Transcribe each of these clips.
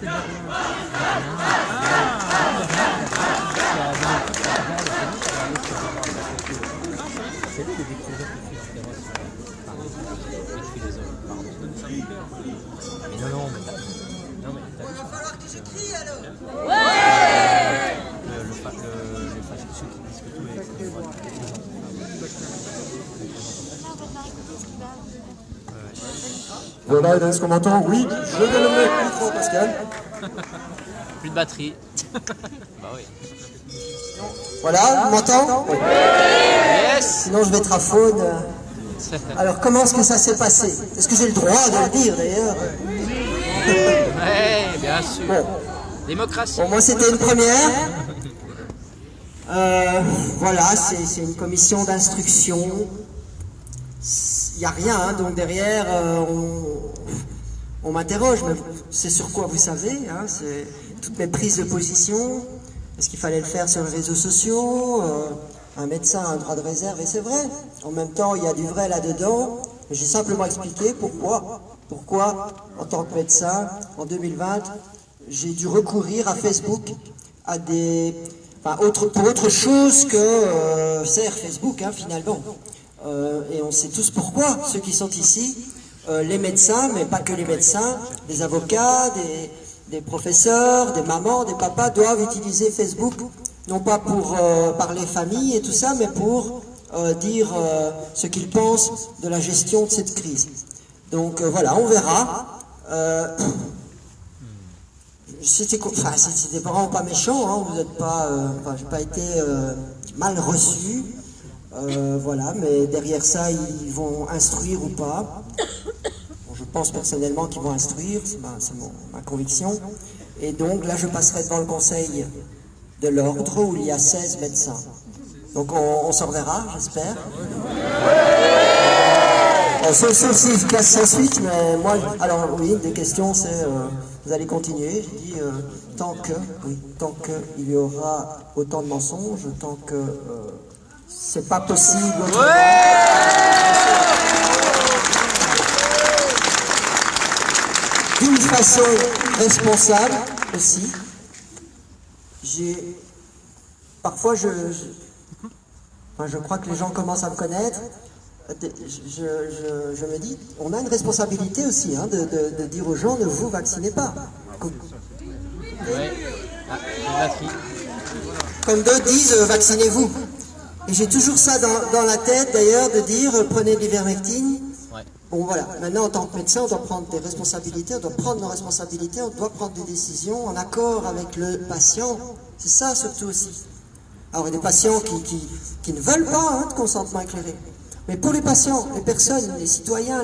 Mais non, non, mais t'as vu ça. Ceux qui disent que tous les Voilà, est-ce qu'on m'entend? Oui, je vais le mettre le micro, Pascal. Plus de batterie. Bah oui. Voilà, on m'entend? Oui. Yes. Sinon je vais être à faune. Alors comment est-ce que ça s'est passé? Est-ce que j'ai le droit de le dire d'ailleurs? Ouais, bien sûr. Bon. Démocratie. Bon, moi c'était une première. Voilà, c'est une commission d'instruction. Il n'y a rien, hein, donc derrière on m'interroge, mais c'est sur quoi vous savez, hein, c'est toutes mes prises de position. Est-ce qu'il fallait le faire sur les réseaux sociaux? Un médecin a un droit de réserve, et c'est vrai. En même temps, il y a du vrai là-dedans. J'ai simplement expliqué pourquoi, en tant que médecin, en 2020, j'ai dû recourir à Facebook, à des... Enfin, pour autre chose que sert Facebook, hein, finalement. Et on sait tous pourquoi, ceux qui sont ici, les médecins, mais pas que les médecins, des avocats, des professeurs, des mamans, des papas doivent utiliser Facebook, non pas pour parler famille et tout ça, mais pour dire ce qu'ils pensent de la gestion de cette crise. Donc voilà, on verra. C'était vraiment pas méchant, hein, vous n'êtes pas, j'ai pas été mal reçu. Voilà, mais derrière ça, ils vont instruire ou pas. Bon, je pense personnellement qu'ils vont instruire, c'est ma conviction. Et donc là, je passerai devant le conseil de l'ordre où il y a 16 médecins. Donc on s'en reverra, j'espère. Sauf s'il casse sans suite, mais moi, alors oui, une des questions c'est, vous allez continuer, j'ai dit, tant qu'il y aura autant de mensonges, tant que... c'est pas possible. D'une façon responsable aussi. Parfois je crois que les gens commencent à me connaître. Je me dis, on a une responsabilité aussi, hein, de dire aux gens, ne vous vaccinez pas. Comme d'autres disent, vaccinez-vous. Et j'ai toujours ça dans la tête d'ailleurs, de dire prenez de l'ivermectine. Ouais. Bon voilà, maintenant en tant que médecin, on doit prendre des responsabilités, on doit prendre nos responsabilités, on doit prendre des décisions en accord avec le patient. C'est ça surtout aussi. Alors il y a des patients qui ne veulent pas, hein, de consentement éclairé. Mais pour les patients, les personnes, les citoyens,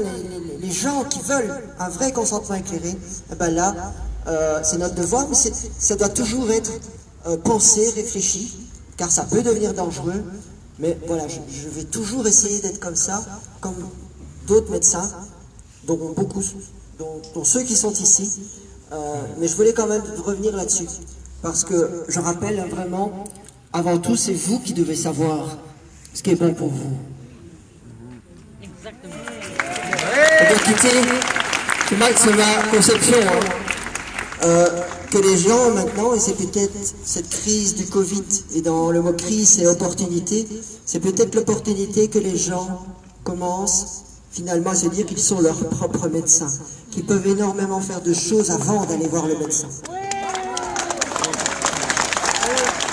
les gens qui veulent un vrai consentement éclairé, eh ben là, c'est notre devoir, mais ça doit toujours être pensé, réfléchi, car ça peut devenir dangereux. Mais voilà, je vais toujours essayer d'être comme ça, comme d'autres médecins, dont ceux qui sont ici. Mais je voulais quand même revenir là-dessus, parce que je rappelle vraiment, avant tout, c'est vous qui devez savoir ce qui est bon pour vous. Exactement. C'est ma conception, hein. Que les gens maintenant, et c'est peut-être cette crise du Covid, et dans le mot crise c'est opportunité, c'est peut-être l'opportunité que les gens commencent finalement à se dire qu'ils sont leurs propres médecins, qu'ils peuvent énormément faire de choses avant d'aller voir le médecin.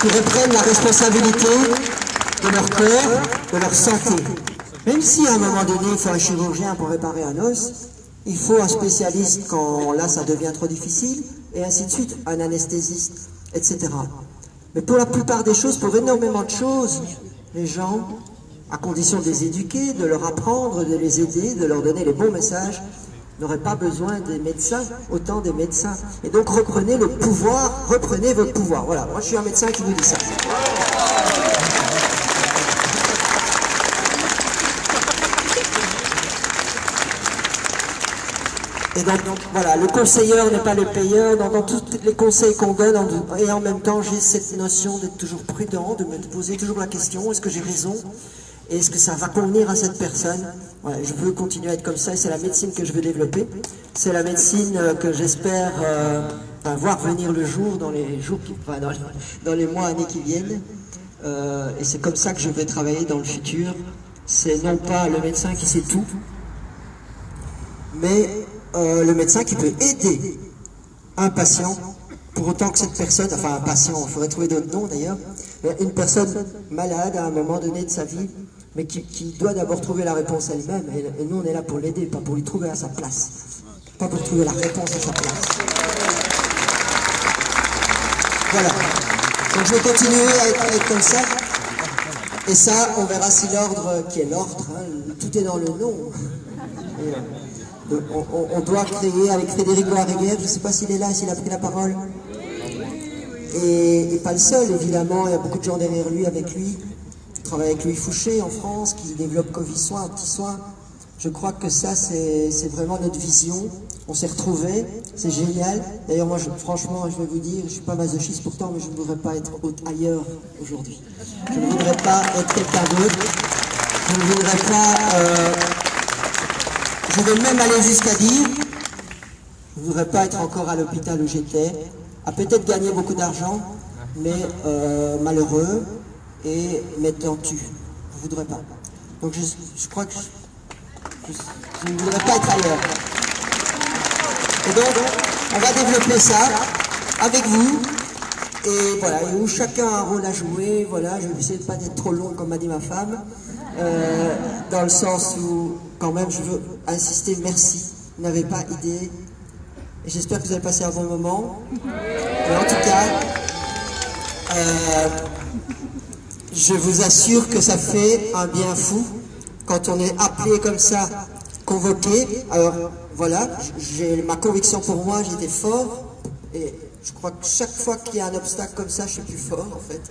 Qu'ils reprennent la responsabilité de leur corps, de leur santé. Même si à un moment donné il faut un chirurgien pour réparer un os, il faut un spécialiste quand là ça devient trop difficile, et ainsi de suite, un anesthésiste, etc. Mais pour la plupart des choses, pour énormément de choses, les gens, à condition de les éduquer, de leur apprendre, de les aider, de leur donner les bons messages, n'auraient pas besoin des médecins, autant des médecins. Et donc reprenez le pouvoir, reprenez votre pouvoir. Voilà, moi je suis un médecin qui vous dit ça. Et donc voilà, le conseilleur n'est pas le payeur, dans tous les conseils qu'on donne, et en même temps j'ai cette notion d'être toujours prudent, de me poser toujours la question, est-ce que j'ai raison? Et est-ce que ça va convenir à cette personne? Voilà, je veux continuer à être comme ça, et c'est la médecine que je veux développer. C'est la médecine que j'espère enfin, voir venir le jour dans les jours, enfin, dans les mois, années qui viennent. Et c'est comme ça que je vais travailler dans le futur. C'est non pas le médecin qui sait tout, mais le médecin qui peut aider un patient, pour autant que cette personne, enfin un patient, il faudrait trouver d'autres noms d'ailleurs, mais une personne malade à un moment donné de sa vie, mais qui doit d'abord trouver la réponse elle-même, et nous on est là pour l'aider, pas pour lui trouver à sa place, pas pour trouver la réponse à sa place. Voilà. Donc je vais continuer à être comme ça, et ça, on verra si l'ordre, qui est l'ordre, hein, tout est dans le nom. Et, on doit créer avec Frédéric Boisréguer, je ne sais pas s'il est là, s'il a pris la parole. Et pas le seul, évidemment, il y a beaucoup de gens derrière lui, avec lui. Je travaille avec Louis Fouché en France, qui développe Covid Soins, Petits Soins. Je crois que ça, c'est vraiment notre vision. On s'est retrouvés, c'est génial. D'ailleurs, moi, franchement, je vais vous dire, je ne suis pas masochiste pourtant, mais je ne voudrais pas être ailleurs aujourd'hui. Je ne voudrais pas être quelqu'un d'autre. Je ne voudrais pas... je vais même aller jusqu'à dire, je ne voudrais pas être encore à l'hôpital où j'étais, à peut-être gagner beaucoup d'argent, mais malheureux et m'étant tu. Je ne voudrais pas. Donc je crois que je ne voudrais pas être ailleurs. Et donc, on va développer ça avec vous, et voilà, et où chacun a un rôle à jouer. Voilà, je vais essayer de ne pas être trop long, comme m'a dit ma femme, dans le sens où, quand même, je veux insister, merci. Vous n'avez pas idée. Et j'espère que vous allez passer un bon moment. Et en tout cas, je vous assure que ça fait un bien fou quand on est appelé comme ça, convoqué. Alors voilà, j'ai ma conviction pour moi, j'étais fort. Et je crois que chaque fois qu'il y a un obstacle comme ça, je suis plus fort en fait.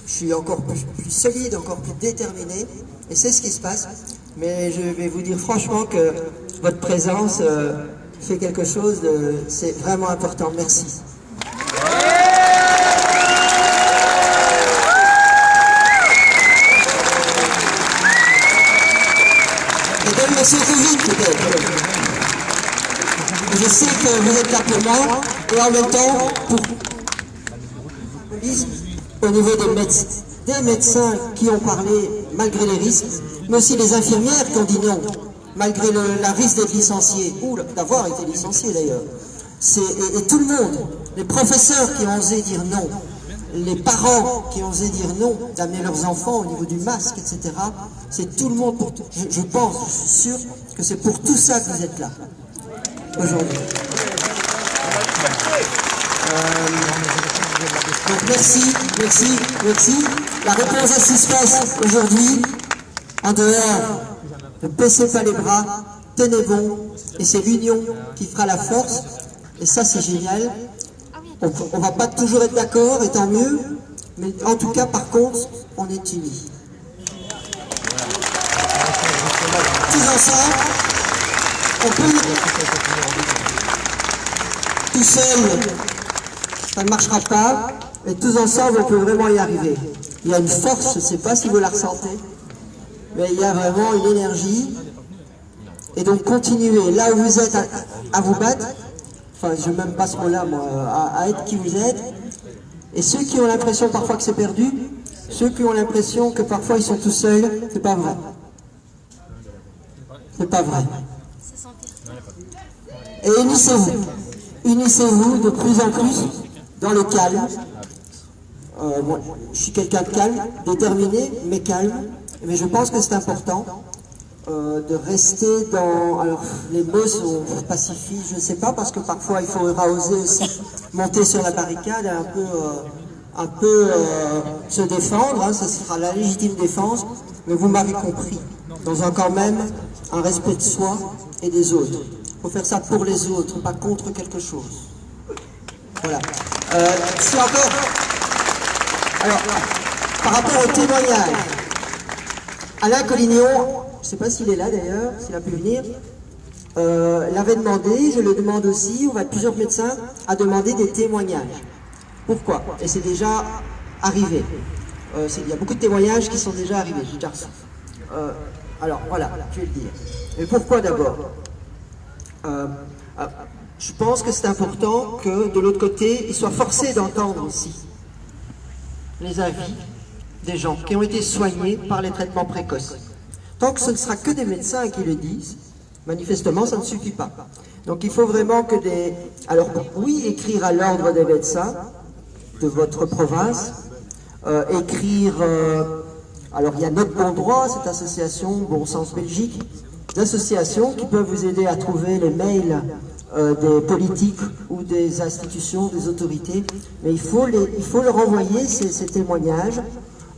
Je suis encore plus solide, encore plus déterminé. Et c'est ce qui se passe. Mais je vais vous dire franchement que votre présence fait quelque chose de... C'est vraiment important. Merci. Mesdames, messieurs, vite peut-être. Je sais que vous êtes là pour moi, et en même temps, au niveau des médecins qui ont parlé, malgré les risques, mais aussi les infirmières qui ont dit non, malgré la risque d'être licencié, ou d'avoir été licencié d'ailleurs. Et tout le monde, les professeurs qui ont osé dire non, les parents qui ont osé dire non, d'amener leurs enfants au niveau du masque, etc. C'est tout le monde, je pense, je suis sûr que c'est pour tout ça que vous êtes là, aujourd'hui. Donc merci, merci, merci. La réponse à ce qui se passe aujourd'hui, en dehors, ne baissez pas les bras, tenez bon, et c'est l'union qui fera la force, et ça c'est génial. On va pas toujours être d'accord, et tant mieux, mais en tout cas, par contre, on est unis. Tous ensemble, on peut... Tout seul, ça ne marchera pas, et tous ensemble, on peut vraiment y arriver. Il y a une force, je ne sais pas si vous la ressentez, mais il y a vraiment une énergie. Et donc, continuez là où vous êtes à vous battre. Enfin, je n'aime pas ce mot-là, moi, à être qui vous êtes. Et ceux qui ont l'impression parfois que c'est perdu, ceux qui ont l'impression que parfois ils sont tout seuls, c'est pas vrai. C'est pas vrai. Et unissez-vous. Unissez-vous de plus en plus dans le calme. Moi, je suis quelqu'un de calme, déterminé, mais calme. Mais je pense que c'est important de rester dans... Alors, les mots sont pacifistes, je ne sais pas, parce que parfois il faudra oser aussi monter sur la barricade et un peu se défendre, hein, ça sera la légitime défense, mais vous m'avez compris, dans quand même un respect de soi et des autres. Il faut faire ça pour les autres, pas contre quelque chose. Voilà. C'est encore... Alors, par rapport au témoignage, Alain Collignon, je ne sais pas s'il est là d'ailleurs, s'il a pu venir, l'avait demandé, je le demande aussi, on va être plusieurs médecins à demander des témoignages. Pourquoi? Et c'est déjà arrivé. Il y a beaucoup de témoignages qui sont déjà arrivés, j'ai déjà reçu. Alors voilà, je vais le dire. Mais pourquoi d'abord? je pense que c'est important que de l'autre côté, ils soient forcés d'entendre aussi les avis des gens qui ont été soignés par les traitements précoces. Tant que ce ne sera que des médecins qui le disent, manifestement ça ne suffit pas. Donc il faut vraiment que des... Alors oui, écrire à l'ordre des médecins de votre province, écrire... alors il y a Notre Bon Droit, cette association, Bon Sens Belgique, d'associations qui peuvent vous aider à trouver les mails des politiques ou des institutions, des autorités, mais il faut leur envoyer ces témoignages.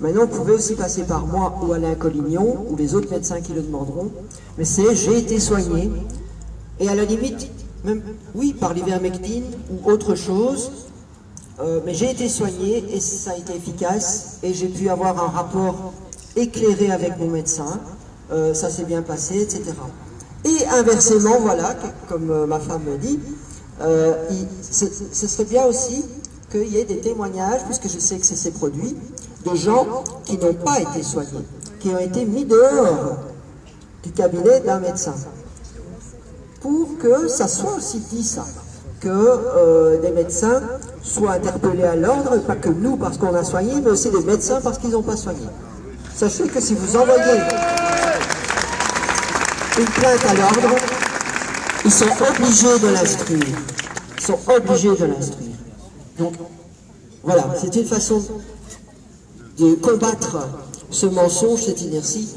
Maintenant, vous pouvez aussi passer par moi ou Alain Collignon, ou les autres médecins qui le demanderont, mais c'est « j'ai été soigné », et à la limite, même, oui, par l'ivermectine ou autre chose, mais j'ai été soigné et ça a été efficace, et j'ai pu avoir un rapport éclairé avec mon médecin, ça s'est bien passé, etc. Et inversement, voilà, comme ma femme me dit, ce serait bien aussi qu'il y ait des témoignages, puisque je sais que c'est ces produits, de gens qui n'ont pas été soignés, qui ont été mis dehors du cabinet d'un médecin. Pour que ça soit aussi dit ça, que des médecins soient interpellés à l'ordre, pas que nous parce qu'on a soigné, mais aussi des médecins parce qu'ils n'ont pas soigné. Sachez que si vous envoyez une plainte à l'ordre, ils sont obligés de l'instruire. Ils sont obligés de l'instruire. Donc, voilà, c'est une façon de combattre ce mensonge, cette inertie,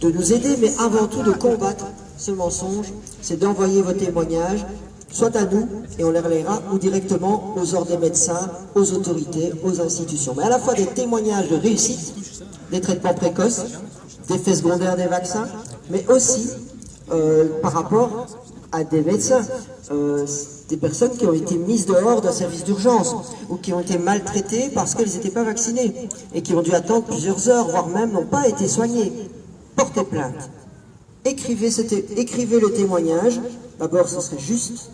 de nous aider, mais avant tout de combattre ce mensonge, c'est d'envoyer vos témoignages, soit à nous, et on les relaiera, ou directement aux ordres des médecins, aux autorités, aux institutions. Mais à la fois des témoignages de réussite, des traitements précoces, d'effets secondaires des vaccins, mais aussi par rapport à des médecins, des personnes qui ont été mises dehors d'un service d'urgence ou qui ont été maltraitées parce qu'ils n'étaient pas vaccinés et qui ont dû attendre plusieurs heures, voire même n'ont pas été soignés. Portez plainte. Écrivez le témoignage. D'abord, ce serait juste,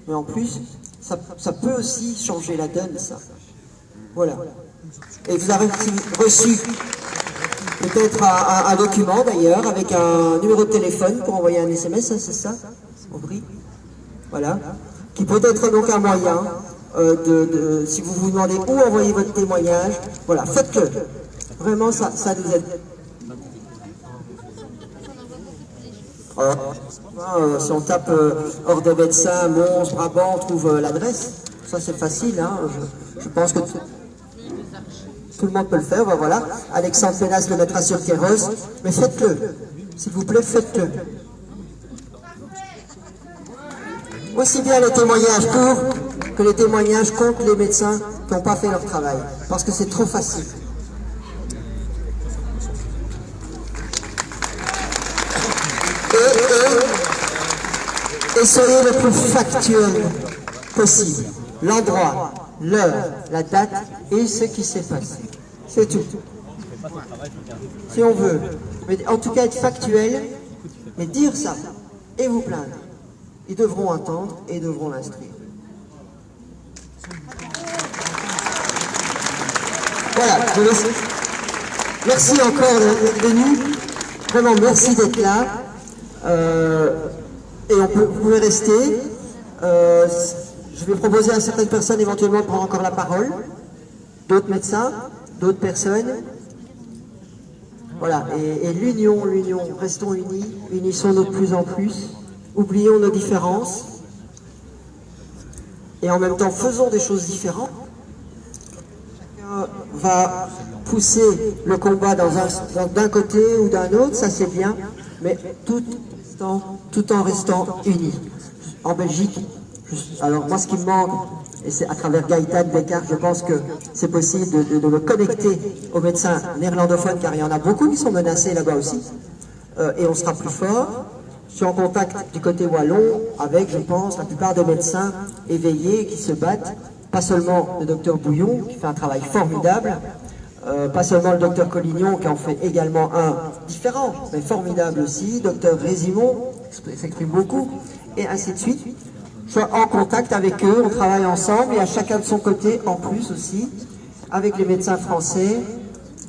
mais en plus, ça peut aussi changer la donne, ça. Voilà. Et vous avez reçu peut-être un document d'ailleurs, avec un numéro de téléphone pour envoyer un SMS, hein, c'est ça, Aubry? Voilà. Qui peut être donc un moyen si vous vous demandez où envoyer votre témoignage, voilà, faites-le. Vraiment, ça nous aide. Si on tape hors des médecins, Mons, Brabant, on trouve l'adresse. Ça c'est facile, hein. Je pense que tout le monde peut le faire, ben voilà. Alexandre Pénas le mettra sur Kéros, mais faites-le. S'il vous plaît, faites-le. Aussi bien les témoignages pour que les témoignages contre les médecins qui n'ont pas fait leur travail. Parce que c'est trop facile. Et soyez le plus factuel possible. L'endroit, l'heure, la date et ce qui s'est passé. C'est tout. Si on veut. Mais en tout cas être factuel, mais dire ça et vous plaindre. Ils devront entendre et devront l'instruire. Voilà, je vous laisse. Merci encore d'être venu. Vraiment, merci d'être là. Et vous pouvez rester. Je vais proposer à certaines personnes éventuellement de prendre encore la parole. D'autres médecins, d'autres personnes. Voilà, et l'union, restons unis, unissons-nous de plus en plus. Oublions nos différences. Et en même temps, faisons des choses différentes. Chacun va pousser le combat d'un côté ou d'un autre, ça c'est bien, mais tout en restant unis. En Belgique, alors moi ce qui me manque, et c'est à travers Gaëtan Beckart, je pense que c'est possible de me connecter aux médecins néerlandophones, car il y en a beaucoup qui sont menacés là-bas aussi, et on sera plus fort. Je suis en contact du côté wallon avec, je pense, la plupart des médecins éveillés qui se battent, pas seulement le docteur Bouillon, qui fait un travail formidable, pas seulement le docteur Collignon, qui en fait également un différent, mais formidable aussi, docteur Résimon, s'exprime beaucoup, et ainsi de suite. Je suis en contact avec eux, on travaille ensemble, et à chacun de son côté, en plus aussi, avec les médecins français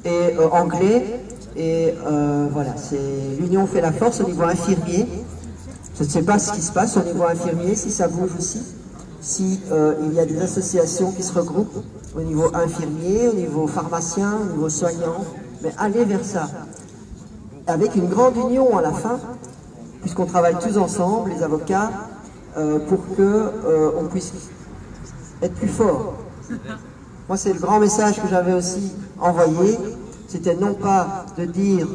et anglais, et voilà, l'union fait la force au niveau infirmier. Je ne sais pas ce qui se passe au niveau infirmier, si ça bouge aussi, si il y a des associations qui se regroupent au niveau infirmier, au niveau pharmacien, au niveau soignant, mais allez vers ça. Avec une grande union à la fin, puisqu'on travaille tous ensemble, les avocats, pour qu'on puisse être plus fort. Moi, c'est le grand message que j'avais aussi envoyé. C'était non pas de dire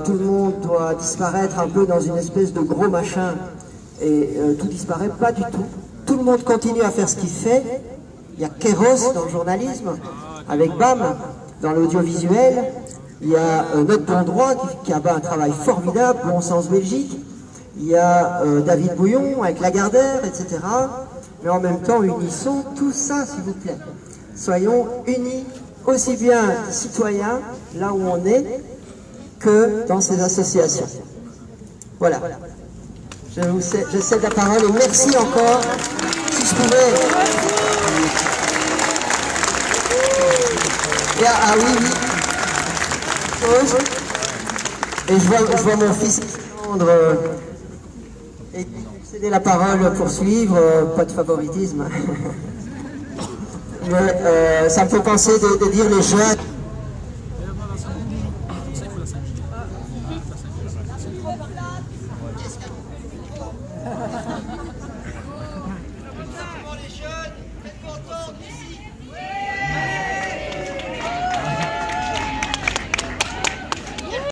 tout le monde doit disparaître un peu dans une espèce de gros machin et tout disparaît, pas du tout. Tout le monde continue à faire ce qu'il fait. Il y a Kéros dans le journalisme, avec BAM dans l'audiovisuel. Il y a notre bon droit qui a un travail formidable, Bon Sens Belgique. Il y a David Bouillon avec Lagardère, etc. Mais en même temps, unissons tout ça, s'il vous plaît. Soyons unis, aussi bien citoyens, là où on est, que dans ces associations. Voilà. Je cède la parole et merci encore. Si je pouvais... oui. Et je vois mon fils prendre et céder la parole pour suivre, pas de favoritisme. Mais ça me fait penser de dire les jeunes.